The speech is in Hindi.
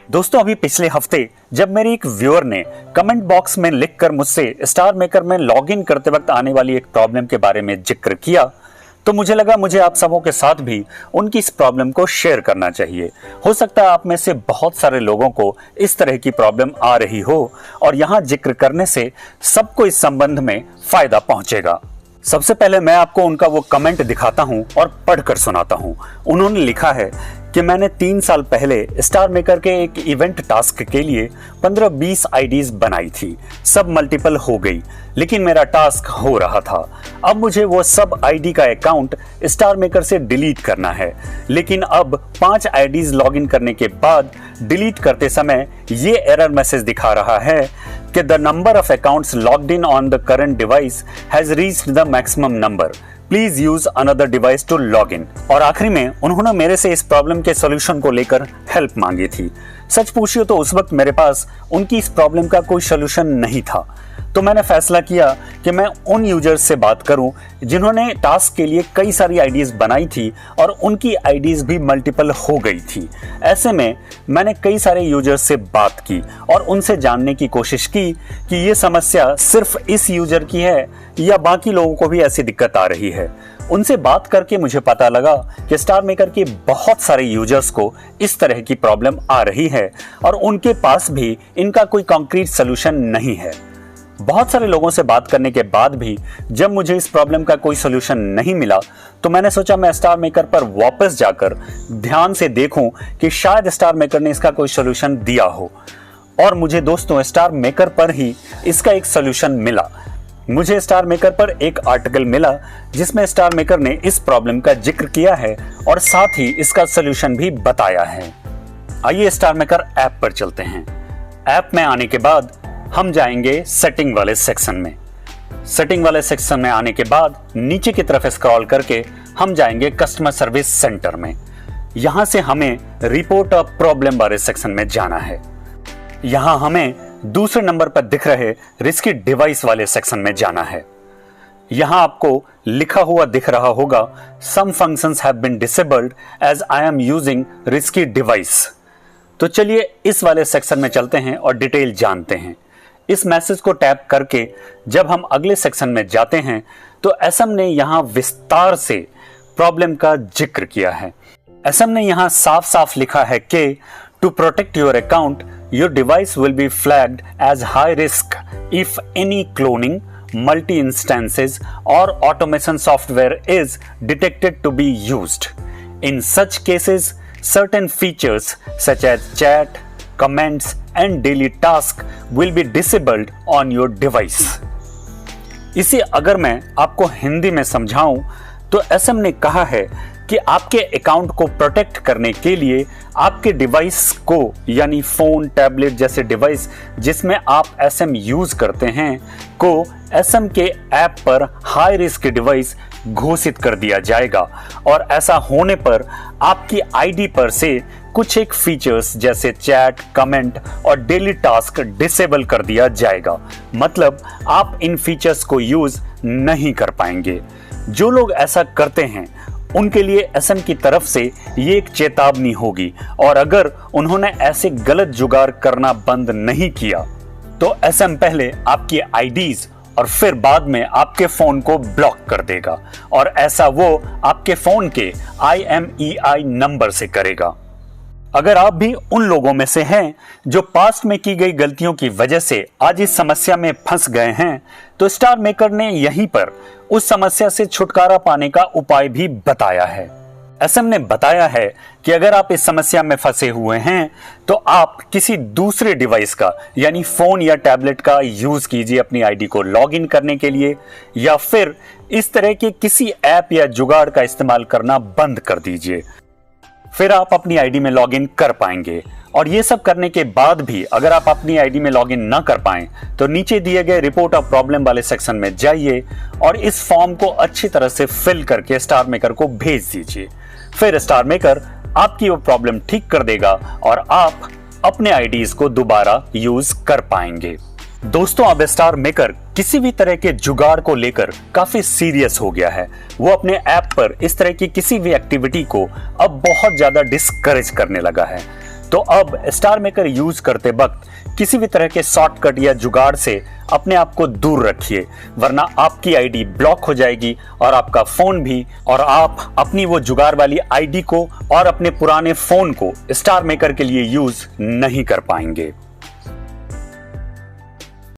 दोस्तों अभी पिछले हफ्ते जब मेरे एक व्यूअर ने कमेंट बॉक्स में लिखकर मुझसे स्टार मेकर में लॉगिन करते वक्त आने वाली एक प्रॉब्लम के बारे में जिक्र किया, तो मुझे लगा मुझे आप सबों के साथ भी उनकी इस प्रॉब्लम को शेयर करना चाहिए। हो सकता है आप में से बहुत सारे लोगों को इस तरह की प्रॉब्लम आ रही हो और यहाँ जिक्र करने से सबको इस संबंध में फायदा पहुंचेगा। सबसे पहले मैं आपको उनका वो कमेंट दिखाता हूं और पढ़कर सुनाता हूं। उन्होंने लिखा है कि मैंने 3 साल पहले स्टार मेकर के एक इवेंट टास्क के लिए 15-20 आईडीज बनाई थी। सब मल्टीपल हो गई, लेकिन मेरा टास्क हो रहा था। अब मुझे वो सब आईडी का अकाउंट स्टार मेकर से डिलीट करना है, लेकिन अब 5 आईडीज लॉगिन करने के बाद डिलीट करते समय ये एरर मैसेज दिखा रहा है कि the number of accounts logged in on the current device has reached the maximum number, please use another device to log in. और आखिरी में उन्होंने मेरे से इस प्रॉब्लम के सॉल्यूशन को लेकर हेल्प मांगी थी। सच पूछिए तो उस वक्त मेरे पास उनकी इस प्रॉब्लम का कोई सॉल्यूशन नहीं था, तो मैंने फैसला किया कि मैं उन यूजर्स से बात करूं जिन्होंने टास्क के लिए कई सारी आईडीज बनाई थी और उनकी आईडीज भी मल्टीपल हो गई थी। ऐसे में मैंने कई सारे यूजर्स से बात की और उनसे जानने की कोशिश की कि ये समस्या सिर्फ इस यूजर की है या बाकी लोगों को भी ऐसी दिक्कत आ रही है। उनसे बात करके मुझे पता लगा कि स्टार मेकर के बहुत सारे यूजर्स को इस तरह की प्रॉब्लम आ रही है और उनके पास भी इनका कोई कॉन्क्रीट सॉल्यूशन नहीं है। बहुत सारे लोगों से बात करने के बाद भी जब मुझे इस प्रॉब्लम का कोई सॉल्यूशन नहीं मिला, तो मैंने सोचा मैं स्टार मेकर पर वापस जाकर ध्यान से देखूं कि शायद स्टार मेकर ने इसका कोई सॉल्यूशन दिया हो। और मुझे दोस्तों स्टार मेकर पर ही इसका एक सॉल्यूशन मिला। मुझे स्टार मेकर पर एक आर्टिकल मिला जिसमें स्टार मेकर ने इस प्रॉब्लम का जिक्र किया है और साथ ही इसका सॉल्यूशन भी बताया है। आइए स्टार मेकर ऐप पर चलते हैं। ऐप में आने के बाद हम जाएंगे सेटिंग वाले सेक्शन में। सेटिंग वाले सेक्शन में आने के बाद नीचे की तरफ स्क्रॉल करके हम जाएंगे कस्टमर सर्विस सेंटर में। यहां से हमें रिपोर्ट ऑफ प्रॉब्लम वाले सेक्शन में जाना है। यहां हमें दूसरे नंबर पर दिख रहे रिस्की डिवाइस वाले सेक्शन में जाना है। यहां आपको लिखा हुआ दिख रहा होगा some functions have been disabled as I am using risky device. तो चलिए इस वाले सेक्शन में चलते हैं और डिटेल जानते हैं। इस मैसेज को टैप करके जब हम अगले सेक्शन में जाते हैं तो एसएम ने यहां विस्तार से प्रॉब्लम का जिक्र किया है। एसएम ने यहां साफ साफ लिखा है कि to protect your account your device will be flagged as high risk if any cloning, multi instances और automation software is detected to be used. In such cases certain features such as chat, comments and daily task will be disabled on your device। इसे अगर मैं आपको हिंदी में समझाऊं तो एसएम ने कहा है कि आपके अकाउंट को प्रोटेक्ट करने के लिए आपके डिवाइस को यानी फोन, टैबलेट जैसे डिवाइस जिसमें आप एसएम यूज करते हैं को एसएम के ऐप पर हाई रिस्क डिवाइस घोषित कर दिया जाएगा और ऐसा होने पर आपकी आईडी पर से कुछ एक फीचर्स जैसे चैट, कमेंट और डेली टास्क डिसेबल कर दिया जाएगा। मतलब आप इन फीचर्स को यूज नहीं कर पाएंगे। जो लोग ऐसा करते हैं उनके लिए एसएम की तरफ से ये एक चेतावनी होगी और अगर उन्होंने ऐसे गलत जुगाड़ करना बंद नहीं किया तो एसएम पहले आपकी आईडीज और फिर बाद में आपके फोन को ब्लॉक कर देगा और ऐसा वो आपके फोन के IMEI नंबर से करेगा। अगर आप भी उन लोगों में से हैं जो पास्ट में की गई गलतियों की वजह से आज इस समस्या में फंस गए हैं, तो स्टार मेकर ने यहीं पर उस समस्या से छुटकारा पाने का उपाय भी बताया है। एसएम ने बताया है कि अगर आप इस समस्या में फंसे हुए हैं तो आप किसी दूसरे डिवाइस का यानी फोन या टैबलेट का यूज कीजिए अपनी आईडी को लॉगिन करने के लिए, या फिर इस तरह के किसी ऐप या जुगाड़ का इस्तेमाल करना बंद कर दीजिए। फिर आप अपनी आईडी में लॉगिन कर पाएंगे। और ये सब करने के बाद भी अगर आप अपनी आईडी में लॉगिन ना कर पाएं तो नीचे दिए गए रिपोर्ट ऑफ प्रॉब्लम वाले सेक्शन में जाइए और इस फॉर्म को अच्छी तरह से फिल करके स्टार मेकर को भेज दीजिए। फिर स्टार मेकर आपकी वो प्रॉब्लम ठीक कर देगा और आप अपने आईडीज को दोबारा यूज कर पाएंगे। दोस्तों अब स्टार मेकर किसी भी तरह के जुगाड़ को लेकर काफी सीरियस हो गया है। वो अपने ऐप पर इस तरह की किसी भी एक्टिविटी को अब बहुत ज्यादा डिस्करेज करने लगा है। तो अब स्टार मेकर यूज करते वक्त किसी भी तरह के शॉर्टकट या जुगाड़ से अपने आप को दूर रखिए, वरना आपकी आईडी ब्लॉक हो जाएगी और आपका फोन भी, और आप अपनी वो जुगाड़ वाली आईडी को और अपने पुराने फोन को स्टार मेकर के लिए यूज नहीं कर पाएंगे।